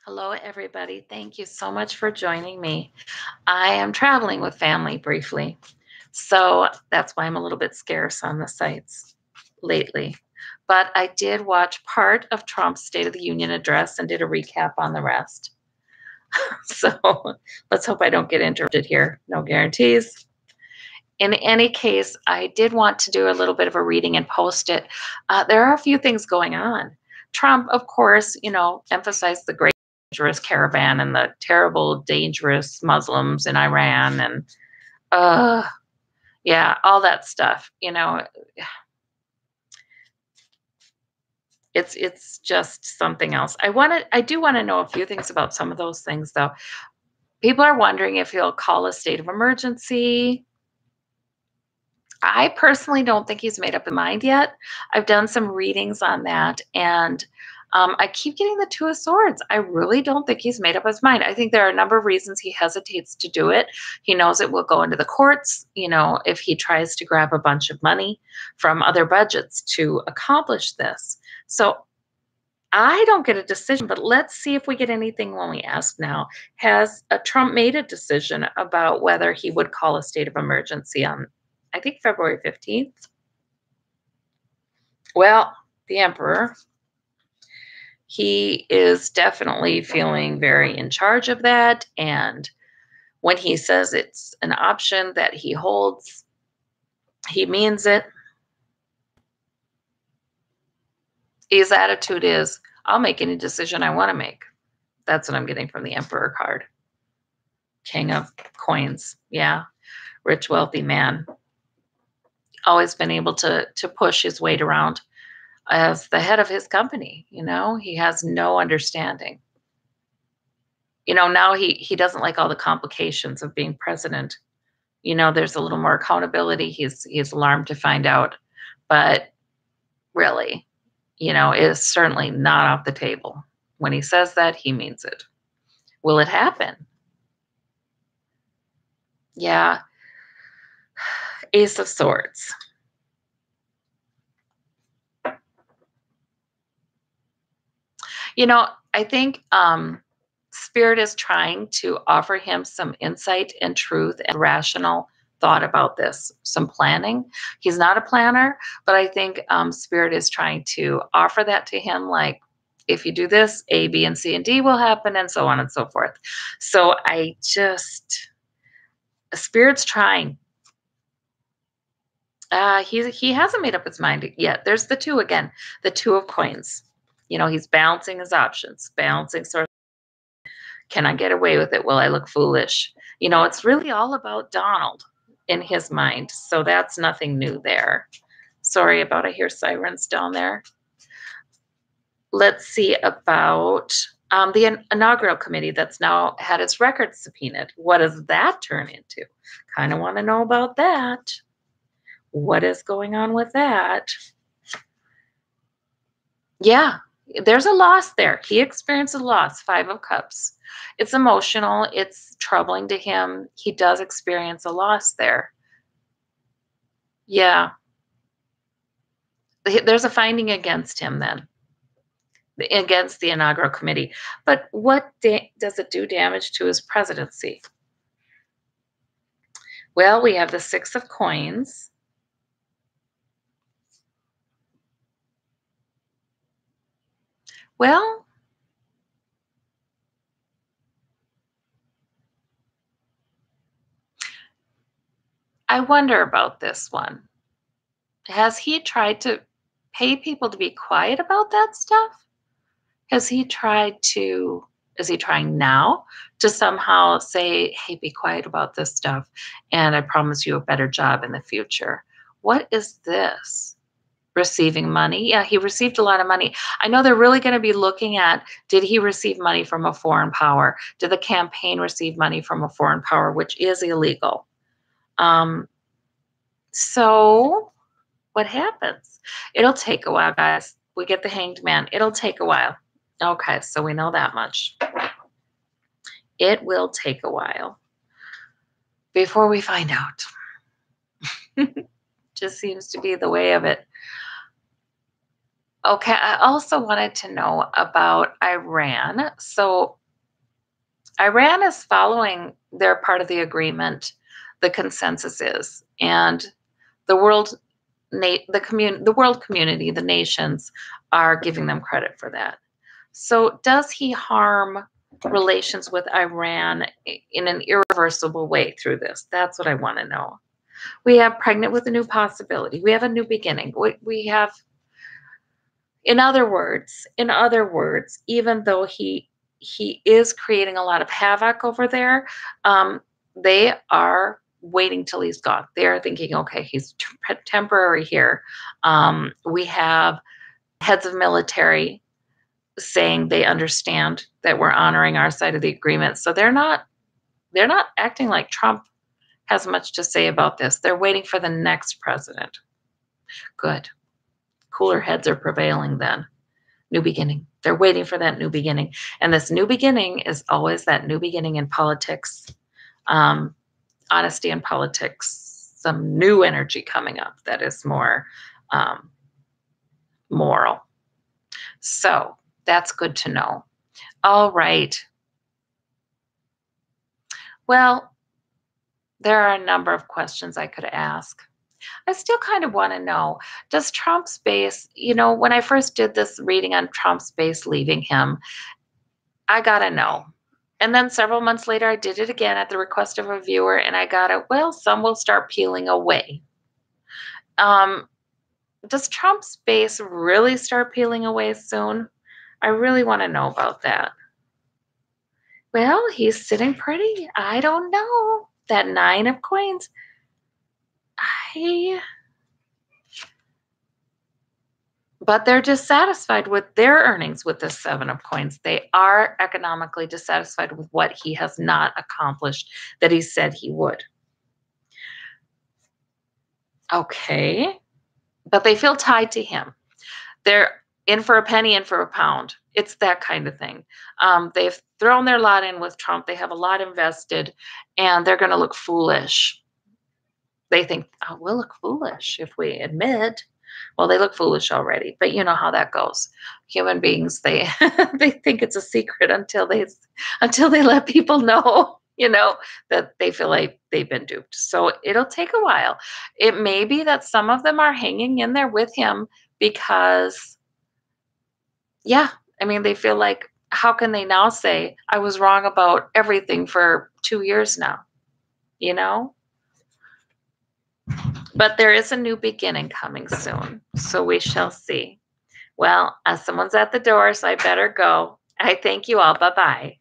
Hello, everybody. Thank you so much for joining me. I am traveling with family briefly, so that's why I'm a little bit scarce on the sites lately. But I did watch part of Trump's State of the Union address and did a recap on the rest. So let's hope I don't get interrupted here. No guarantees. In any case, I did want to do a little bit of a reading and post it. There are a few things going on. Trump, of course, emphasized the great dangerous caravan and the terrible, dangerous Muslims in Iran and, uh, yeah, all that stuff. It's just something else. I do want to know a few things about some of those things, though. People are wondering if he'll call a state of emergency. I personally don't think he's made up his mind yet. I've done some readings on that, and I keep getting the Two of Swords. I really don't think he's made up his mind. I think there are a number of reasons he hesitates to do it. He knows it will go into the courts, if he tries to grab a bunch of money from other budgets to accomplish this. So I don't get a decision, but let's see if we get anything when we ask now. Has Trump made a decision about whether he would call a state of emergency on, I think, February 15th? Well, the emperor, he is definitely feeling very in charge of that. And when he says it's an option that he holds, he means it. His attitude is, I'll make any decision I want to make. That's what I'm getting from the emperor card. King of coins. Yeah. Rich, wealthy man. Always been able to push his weight around as the head of his company. He has no understanding. Now he doesn't like all the complications of being president. There's a little more accountability. He's alarmed to find out, but really, it is certainly not off the table. When he says that, he means it. Will it happen? Yeah. Ace of Swords. I think Spirit is trying to offer him some insight and truth and rational thought about this, some planning. He's not a planner, but I think Spirit is trying to offer that to him, like, if you do this, A, B, and C, and D will happen, and so on and so forth. So Spirit's trying. He hasn't made up his mind yet. There's the two again, the Two of Coins. He's balancing his options, balancing sort of, can I get away with it? Will I look foolish? It's really all about Donald in his mind. So that's nothing new there. Sorry about, I hear sirens down there. Let's see about the inaugural committee that's now had its records subpoenaed. What does that turn into? Kind of want to know about that. What is going on with that? Yeah, there's a loss there. He experienced a loss, Five of Cups. It's emotional. It's troubling to him. He does experience a loss there. Yeah. There's a finding against him then, against the inaugural committee. But what does it do damage to his presidency? Well, we have the Six of Coins. Well, I wonder about this one. Has he tried to pay people to be quiet about that stuff? Is he trying now to somehow say, hey, be quiet about this stuff, and I promise you a better job in the future? What is this? Receiving money? Yeah, he received a lot of money. I know they're really going to be looking at, did he receive money from a foreign power? Did the campaign receive money from a foreign power, which is illegal? So what happens? It'll take a while, guys. We get the Hanged Man. It'll take a while. Okay, so we know that much. It will take a while before we find out. Just seems to be the way of it. Okay, I also wanted to know about Iran. So Iran is following their part of the agreement, the consensus is, and the world the world community, the nations are giving them credit for that. So does he harm relations with Iran in an irreversible way through this? That's what I want to know. We have pregnant with a new possibility. We have a new beginning. We have, in other words, even though he is creating a lot of havoc over there, they are waiting till he's gone. They are thinking, okay, he's temporary here. We have heads of military saying they understand that we're honoring our side of the agreement. So they're not acting like Trump has much to say about this. They're waiting for the next president. Good. Cooler heads are prevailing then. New beginning. They're waiting for that new beginning. And this new beginning is always that new beginning in politics, um, honesty in politics, some new energy coming up that is more um, moral. So that's good to know. All right. Well, there are a number of questions I could ask. I still kind of want to know, does Trump's base, when I first did this reading on Trump's base leaving him, I got a no. And then several months later, I did it again at the request of a viewer, and I got a, well, some will start peeling away. Um, does Trump's base really start peeling away soon? I really want to know about that. Well, he's sitting pretty. I don't know. That 9 of coins. I But they're dissatisfied with their earnings with the 7 of coins. They are economically dissatisfied with what he has not accomplished that he said he would. Okay. But they feel tied to him. They're in for a penny, in for a pound. It's that kind of thing. They've thrown their lot in with Trump. They have a lot invested, and they're going to look foolish. They think, oh, we'll look foolish if we admit. Well, they look foolish already, but you know how that goes. Human beings, they they think it's a secret until they let people know, that they feel like they've been duped. So it'll take a while. It may be that some of them are hanging in there with him because, yeah, I mean, they feel like, how can they now say I was wrong about everything for 2 years now? You know? But there is a new beginning coming soon, so we shall see. Well, someone's at the door, so I better go. I thank you all. Bye bye.